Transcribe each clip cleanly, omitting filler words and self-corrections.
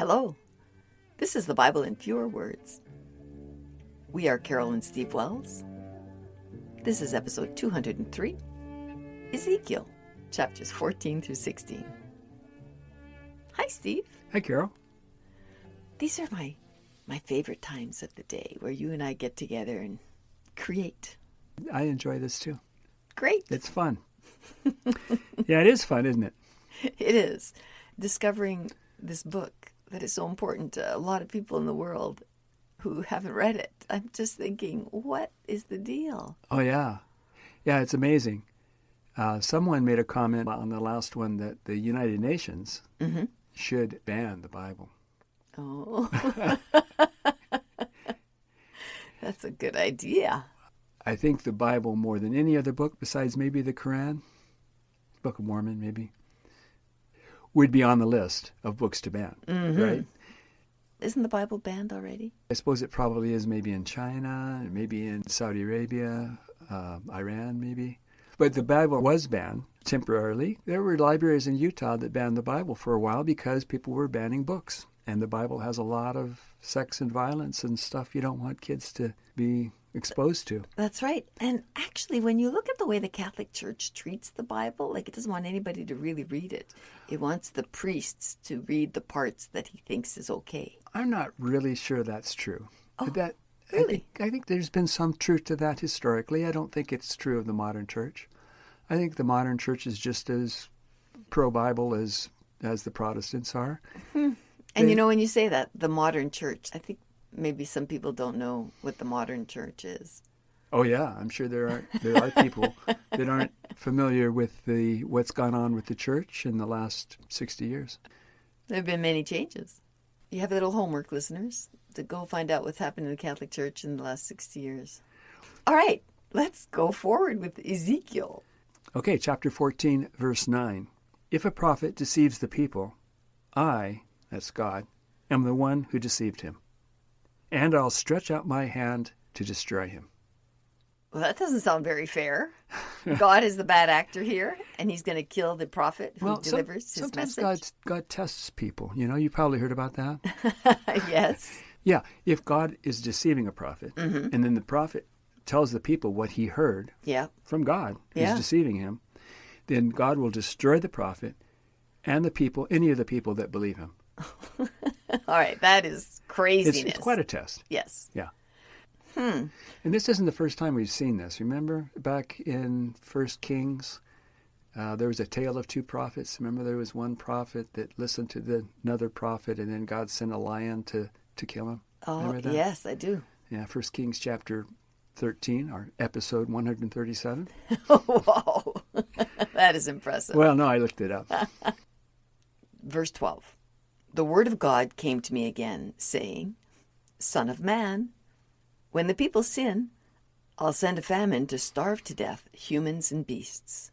Hello, this is the Bible in Fewer Words. We are Carol and Steve Wells. This is episode 203, Ezekiel, chapters 14 through 16. Hi, Steve. Hi, Carol. These are my favorite times of the day where you and I get together and create. I enjoy this too. Great. It's fun. Yeah, it is fun, isn't it? It is. Discovering this book that is so important to a lot of people in the world who haven't read it. I'm just thinking, what is the deal? Oh, yeah. Yeah, it's amazing. Someone made a comment on the last one that the United Nations should ban the Bible. Oh, that's a good idea. I think the Bible, more than any other book besides maybe the Quran, Book of Mormon maybe, would be on the list of books to ban, right? Isn't the Bible banned already? I suppose it probably is, maybe in China, maybe in Saudi Arabia, Iran maybe. But the Bible was banned temporarily. There were libraries in Utah that banned the Bible for a while because people were banning books. And the Bible has a lot of sex and violence and stuff you don't want kids to be exposed to. That's right. And actually, when you look at the way the Catholic Church treats the Bible, like it doesn't want anybody to really read it. It wants the priests to read the parts that he thinks is okay. I'm not really sure that's true. Oh, that, really? I think there's been some truth to that historically. I don't think it's true of the modern church. I think the modern church is just as pro-Bible as the Protestants are. And you know, when you say that, the modern church, I think maybe some people don't know what the modern church is. Oh yeah, I'm sure there are people that aren't familiar with what's gone on with the church in the last 60 years. There have been many changes. You have a little homework, listeners, to go find out what's happened in the Catholic Church in the last 60 years. All right, let's go forward with Ezekiel. Okay, chapter 14, verse 9. If a prophet deceives the people, I, that's God, am the one who deceived him, and I'll stretch out my hand to destroy him. Well, that doesn't sound very fair. God is the bad actor here, and he's going to kill the prophet who delivers his message. Sometimes God tests people. You know, you probably heard about that. Yes. Yeah, if God is deceiving a prophet, and then the prophet tells the people what he heard from God, who's deceiving him, then God will destroy the prophet and the people, any of the people that believe him. All right, that is craziness. It's quite a test. Yes. Yeah. And this isn't the first time we've seen this. Remember back in 1 Kings, there was a tale of two prophets. Remember there was one prophet that listened to another prophet, and then God sent a lion to kill him? Oh, yes, I do. Yeah, 1 Kings chapter 13, our episode 137. Wow, that is impressive. Well, no, I looked it up. Verse 12. The word of God came to me again, saying, Son of man, when the people sin, I'll send a famine to starve to death humans and beasts.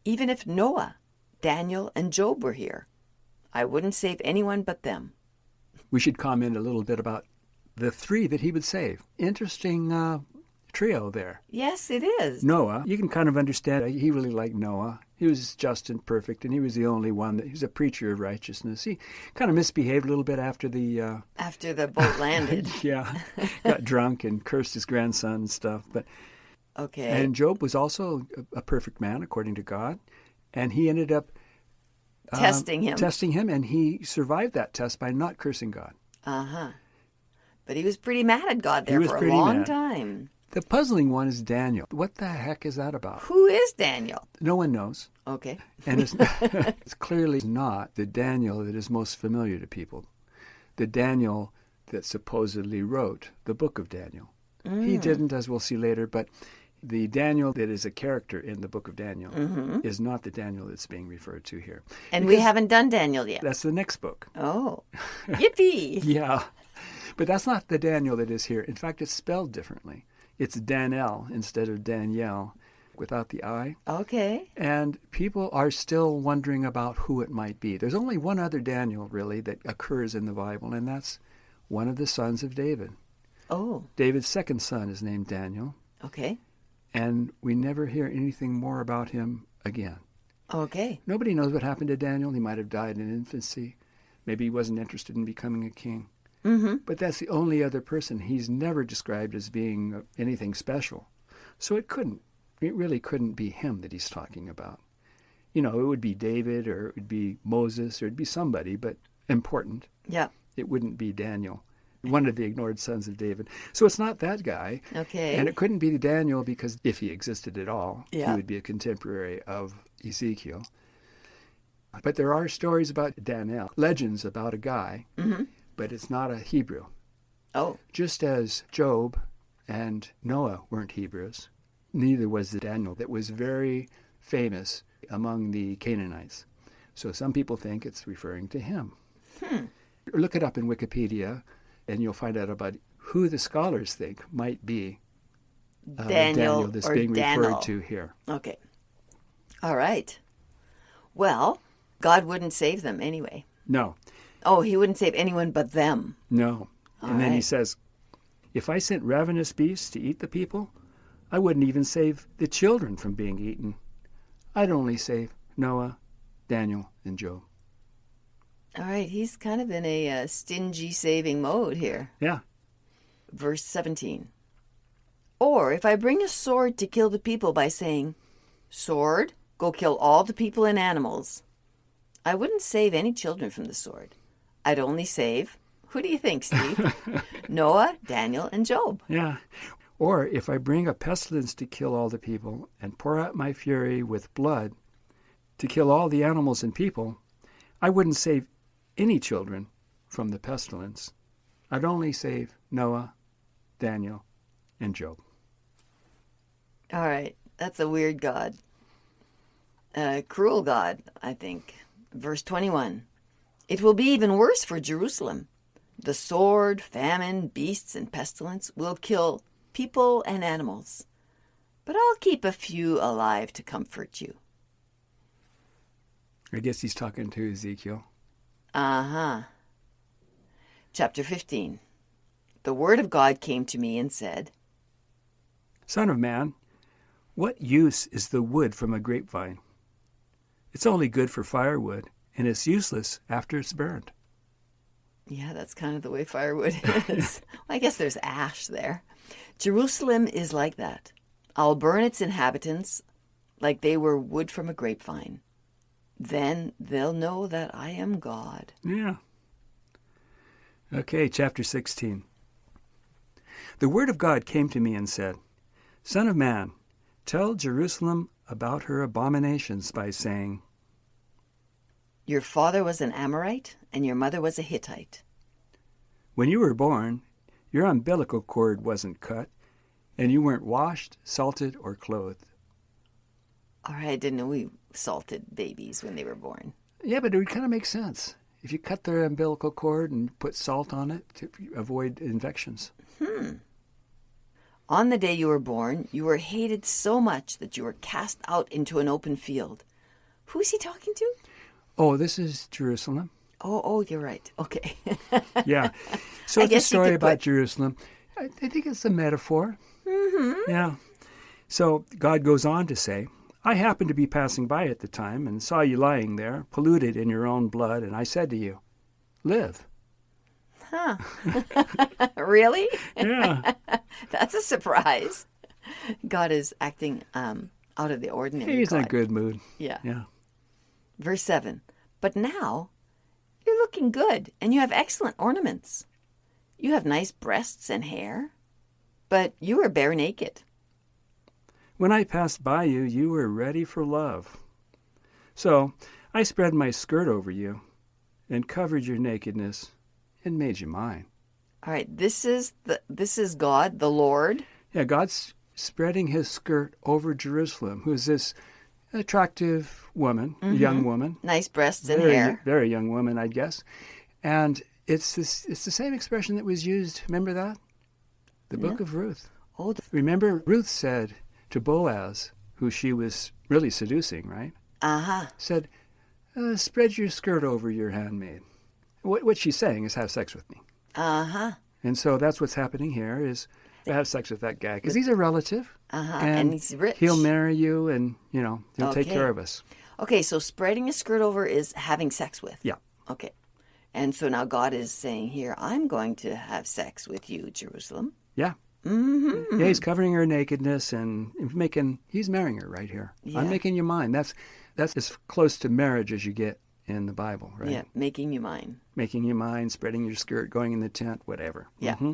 Even if Noah, Daniel, and Job were here, I wouldn't save anyone but them. We should comment a little bit about the three that he would save. Interesting trio there. Yes, it is. Noah, you can kind of understand. He really liked Noah. He was just and perfect, and he was the only one he was a preacher of righteousness. He kind of misbehaved a little bit after the boat landed. Yeah, got drunk and cursed his grandson and stuff. But okay. And Job was also a perfect man according to God, and he ended up testing him, and he survived that test by not cursing God. But he was pretty mad at God there for a long time. The puzzling one is Daniel. What the heck is that about? Who is Daniel? No one knows. Okay. And it's clearly not the Daniel that is most familiar to people. The Daniel that supposedly wrote the book of Daniel. He didn't, as we'll see later, but the Daniel that is a character in the book of Daniel is not the Daniel that's being referred to here. And we haven't done Daniel yet. That's the next book. Oh, yippee! Yeah. But that's not the Daniel that is here. In fact, it's spelled differently. It's Daniel instead of Danielle without the I. Okay. And people are still wondering about who it might be. There's only one other Daniel, really, that occurs in the Bible, and that's one of the sons of David. Oh. David's second son is named Daniel. Okay. And we never hear anything more about him again. Okay. Nobody knows what happened to Daniel. He might have died in infancy. Maybe he wasn't interested in becoming a king. Mm-hmm. But that's the only other person he's never described as being anything special. So it really couldn't be him that he's talking about. It would be David, or it would be Moses, or it'd be somebody, but important. Yeah. It wouldn't be Daniel, one of the ignored sons of David. So it's not that guy. Okay. And it couldn't be Daniel, because if he existed at all, Yeah. he would be a contemporary of Ezekiel. But there are stories about Daniel, legends about a guy, Mm-hmm. but it's not a Hebrew. Oh. Just as Job and Noah weren't Hebrews, neither was the Daniel that was very famous among the Canaanites. So some people think it's referring to him. Look it up in Wikipedia, and you'll find out about who the scholars think might be Daniel that's or being Daniel. referred to here. Okay. All right. Well, God wouldn't save them anyway. No, Oh, he wouldn't save anyone but them. no. All And then he right. says, if I sent ravenous beasts to eat the people, I wouldn't even save the children from being eaten. I'd only save Noah, Daniel, and Job. All right. He's kind of in a stingy saving mode here. Yeah. Verse 17. Or if I bring a sword to kill the people by saying, sword, go kill all the people and animals, I wouldn't save any children from the sword. I'd only save, who do you think, Steve? Noah, Daniel, and Job. Yeah. Or if I bring a pestilence to kill all the people and pour out my fury with blood to kill all the animals and people, I wouldn't save any children from the pestilence. I'd only save Noah, Daniel, and Job. All right. That's a weird God. A cruel God, I think. Verse 21. It will be even worse for Jerusalem. The sword, famine, beasts, and pestilence will kill people and animals. But I'll keep a few alive to comfort you. I guess he's talking to Ezekiel. Uh-huh. Chapter 15. The word of God came to me and said, Son of man, what use is the wood from a grapevine? It's only good for firewood, and it's useless after it's burned. yeah, that's kind of the way firewood is. I guess there's ash there. Jerusalem is like that. I'll burn its inhabitants like they were wood from a grapevine. Then they'll know that I am God. Yeah. Okay, chapter 16. The word of God came to me and said, Son of man, tell Jerusalem about her abominations by saying, Your father was an Amorite, and your mother was a Hittite. When you were born, your umbilical cord wasn't cut, and you weren't washed, salted, or clothed. All right, I didn't know we salted babies when they were born. Yeah, but it would kind of make sense. If you cut their umbilical cord and put salt on it to avoid infections. On the day you were born, you were hated so much that you were cast out into an open field. Who's he talking to? Oh, this is Jerusalem. Oh, you're right. Okay. Yeah. So I it's a guess you story could about put- Jerusalem. I think it's a metaphor. Mm-hmm. Yeah. So God goes on to say, I happened to be passing by at the time and saw you lying there, polluted in your own blood, and I said to you, live. Really? Yeah. That's a surprise. God is acting out of the ordinary. He's in a God. good mood. Yeah. Yeah. Verse 7. But now you're looking good, and you have excellent ornaments. You have nice breasts and hair, but you are bare naked. When I passed by you, you were ready for love. So I spread my skirt over you and covered your nakedness and made you mine. All right, this is God, the Lord. Yeah, God's spreading his skirt over Jerusalem, who's this attractive woman, young woman. Nice breasts and Very, hair. very young woman, I guess. And it's the same expression that was used, remember that? The book of Ruth. Oh, Remember, Ruth said to Boaz, who she was really seducing, right? Said, spread your skirt over your handmaid. What she's saying is have sex with me. And so that's what's happening here is have sex with that guy because he's a relative. and he's rich. He'll marry you and, he'll take Okay. care of us. Okay, so spreading a skirt over is having sex with. Yeah. Okay. And so now God is saying here, I'm going to have sex with you, Jerusalem. Yeah. Mm-hmm. Yeah, he's covering her nakedness and he's marrying her right here. Yeah. I'm making you mine. That's as close to marriage as you get in the Bible, right? Yeah, making you mine. Making you mine, spreading your skirt, going in the tent, whatever. Yeah. Mm-hmm.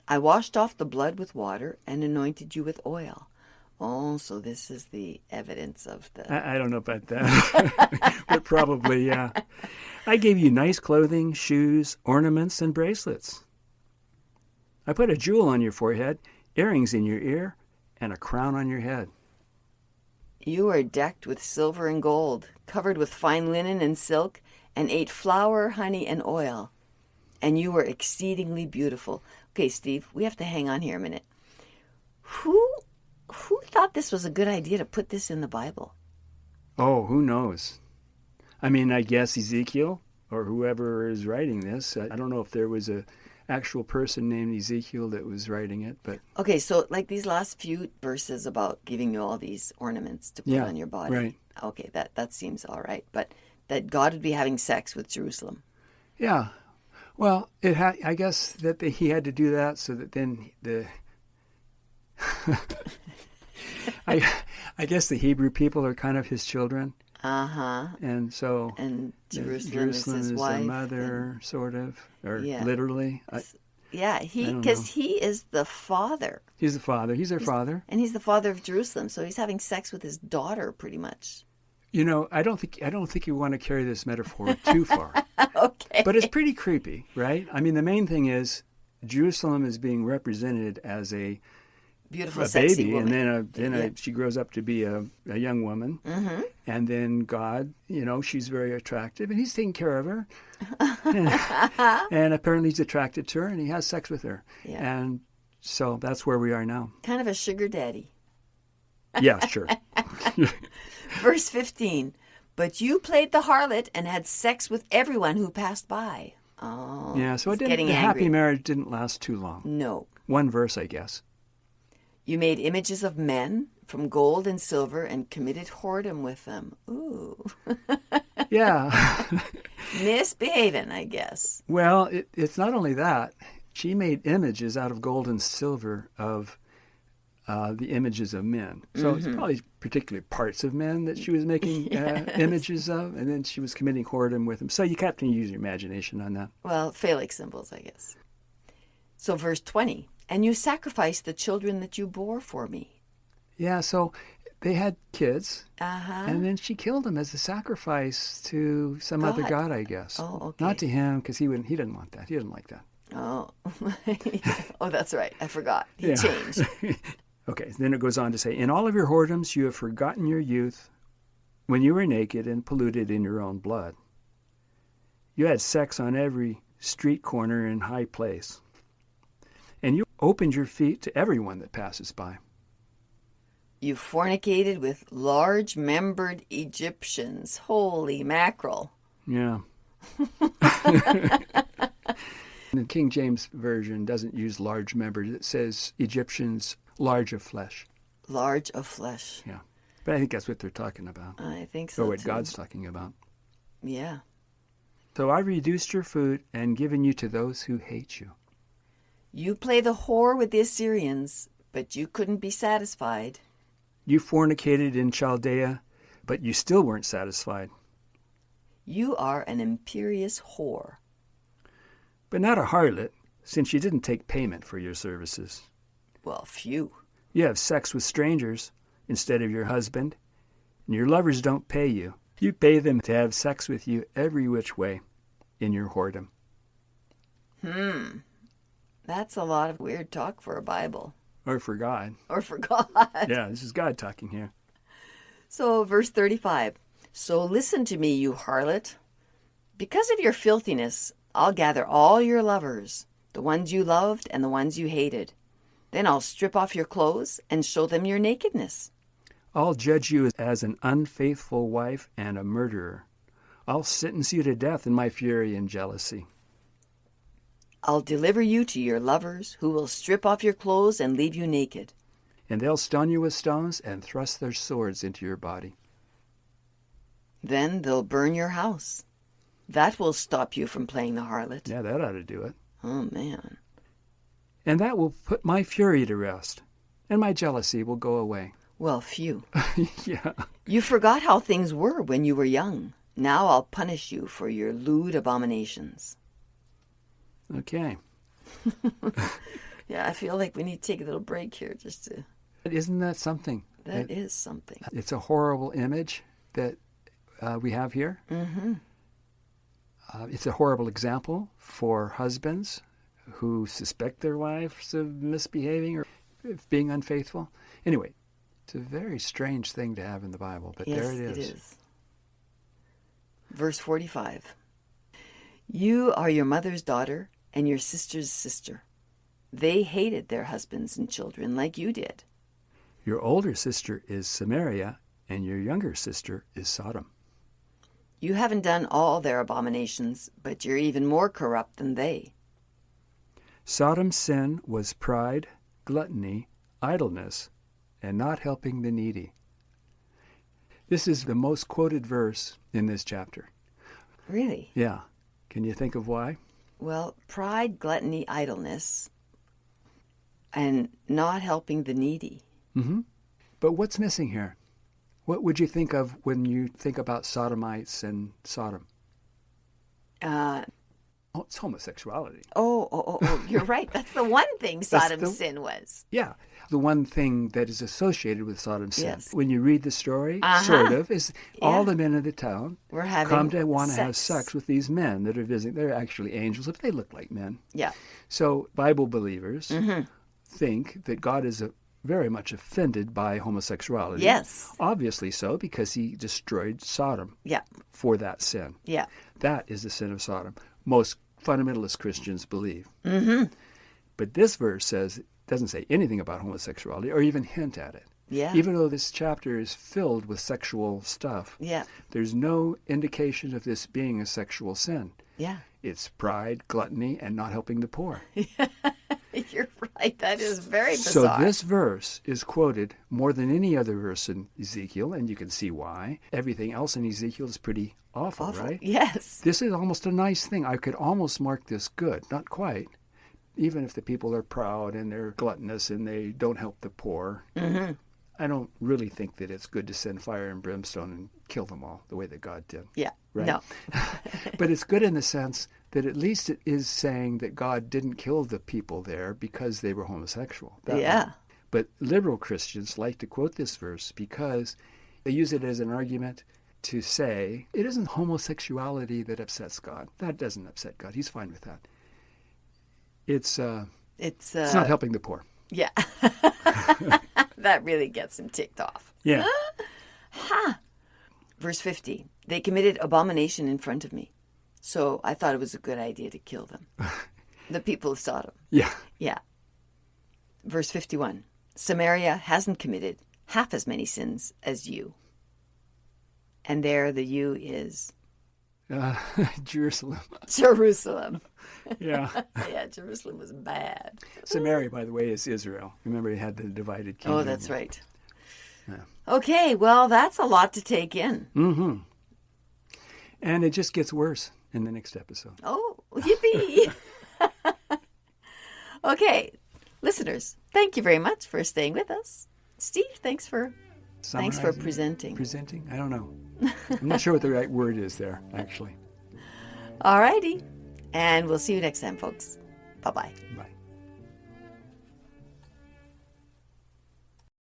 I washed off the blood with water and anointed you with oil. Oh, so this is the evidence of the... I don't know about that, but probably, yeah. I gave you nice clothing, shoes, ornaments, and bracelets. I put a jewel on your forehead, earrings in your ear, and a crown on your head. You are decked with silver and gold, covered with fine linen and silk, and ate flour, honey, and oil. And you were exceedingly beautiful. Okay, Steve, we have to hang on here a minute. Who thought this was a good idea to put this in the Bible? Oh, who knows? I mean, I guess Ezekiel or whoever is writing this. I don't know if there was a actual person named Ezekiel that was writing it, but... Okay, so like these last few verses about giving you all these ornaments to put on your body. Right. Okay, that seems all right. But that God would be having sex with Jerusalem. Yeah. Well, I guess that he had to do that so that then I guess the Hebrew people are kind of his children. Uh-huh. And so... And Jerusalem is his wife. The mother, sort of, or literally. Because he is the father. He's the father. He's their father. And he's the father of Jerusalem, so he's having sex with his daughter, pretty much. You know, I don't think you want to carry this metaphor too far. Okay. But it's pretty creepy, right? I mean, the main thing is Jerusalem is being represented as a beautiful, sexy baby, woman. and then she grows up to be a young woman, and then God, she's very attractive, and he's taking care of her, and apparently he's attracted to her, and he has sex with her, and so that's where we are now. Kind of a sugar daddy. Yeah, sure. Verse 15, but you played the harlot and had sex with everyone who passed by. Oh, yeah. So the angry. happy marriage didn't last too long. No. One verse, I guess. You made images of men from gold and silver and committed whoredom with them. Ooh. Yeah. Misbehaving, I guess. Well, it's not only that. She made images out of gold and silver of the images of men. So it's probably particularly parts of men that she was making images of, and then she was committing whoredom with them. So you have to use your imagination on that. Well, phallic symbols, I guess. So verse 20, and you sacrificed the children that you bore for me. Yeah, so they had kids, and then she killed them as a sacrifice to some other god, I guess. Oh, okay. Not to him, because he didn't want that. He didn't like that. Oh, oh, that's right. I forgot. He changed. Okay, then it goes on to say, in all of your whoredoms you have forgotten your youth when you were naked and polluted in your own blood. You had sex on every street corner and high place, and you opened your feet to everyone that passes by. You fornicated with large-membered Egyptians. Holy mackerel. Yeah. The King James Version doesn't use large members. It says Egyptians large of flesh. Large of flesh. Yeah. But I think that's what they're talking about. I think so, or what too. God's talking about. Yeah. So I reduced your food and given you to those who hate you. You play the whore with the Assyrians, but you couldn't be satisfied. You fornicated in Chaldea, but you still weren't satisfied. You are an imperious whore. But not a harlot, since you didn't take payment for your services. Well, phew. You have sex with strangers instead of your husband, and your lovers don't pay you. You pay them to have sex with you every which way in your whoredom. That's a lot of weird talk for a Bible. Or for God. Or for God. Yeah, this is God talking here. So, verse 35. So listen to me, you harlot. Because of your filthiness, I'll gather all your lovers, the ones you loved and the ones you hated. Then I'll strip off your clothes and show them your nakedness. I'll judge you as an unfaithful wife and a murderer. I'll sentence you to death in my fury and jealousy. I'll deliver you to your lovers, who will strip off your clothes and leave you naked. And they'll stone you with stones and thrust their swords into your body. Then they'll burn your house. That will stop you from playing the harlot. Yeah, that ought to do it. Oh, man. And that will put my fury to rest, and my jealousy will go away. Well, phew. Yeah. You forgot how things were when you were young. Now I'll punish you for your lewd abominations. Okay. Yeah, I feel like we need to take a little break here just to... Isn't that something? That is something. It's a horrible image that we have here. Mm-hmm. It's a horrible example for husbands who suspect their wives of misbehaving or being unfaithful. Anyway, it's a very strange thing to have in the Bible, but Yes, there it is. It is. Verse 45. You are your mother's daughter and your sister's sister. They hated their husbands and children like you did. Your older sister is Samaria, and your younger sister is Sodom. You haven't done all their abominations, but you're even more corrupt than they. Sodom's sin was pride, gluttony, idleness, and not helping the needy. This is the most quoted verse in this chapter. Really? Yeah. Can you think of why? Well, pride, gluttony, idleness, and not helping the needy. Mm-hmm. But what's missing here? What would you think of when you think about Sodomites and Sodom? It's homosexuality. Oh, you're right. That's the one thing Sodom's sin was. Yeah. The one thing that is associated with Sodom's sin. Yes. When you read the story, sort of, is all the men of the town come to want to have sex with these men that are visiting. They're actually angels, if they look like men. Yeah. So Bible believers think that God is very much offended by homosexuality. Yes. Obviously so, because he destroyed Sodom for that sin. Yeah. That is the sin of Sodom. Most fundamentalist Christians believe. Mm-hmm. But this verse doesn't say anything about homosexuality or even hint at it. Yeah. Even though this chapter is filled with sexual stuff, there's no indication of this being a sexual sin. Yeah. It's pride, gluttony, and not helping the poor. You're right. That is very bizarre. So this verse is quoted more than any other verse in Ezekiel, and you can see why. Everything else in Ezekiel is pretty awful, right? Yes. This is almost a nice thing. I could almost mark this good. Not quite. Even if the people are proud and they're gluttonous and they don't help the poor. Mm-hmm. I don't really think that it's good to send fire and brimstone and kill them all the way that God did. Yeah. Right? No. But it's good in the sense that at least it is saying that God didn't kill the people there because they were homosexual. Yeah. But liberal Christians like to quote this verse because they use it as an argument to say it isn't homosexuality that upsets God. That doesn't upset God. He's fine with that. It's not helping the poor. Yeah. That really gets him ticked off. Yeah. Verse 50. They committed abomination in front of me. So I thought it was a good idea to kill them. The people of Sodom. Yeah. Yeah. Verse 51. Samaria hasn't committed half as many sins as you. And there the you is... Jerusalem. Jerusalem. Yeah. Yeah, Jerusalem was bad. Samaria, by the way, is Israel. Remember, he had the divided kingdom. Oh, that's right. Yeah. Okay, well, that's a lot to take in. Mm-hmm. And it just gets worse in the next episode. Oh, yippee! Okay, listeners, thank you very much for staying with us. Steve, thanks for presenting. Presenting? I don't know. I'm not sure what the right word is there, actually. All righty. And we'll see you next time, folks. Bye-bye. Bye.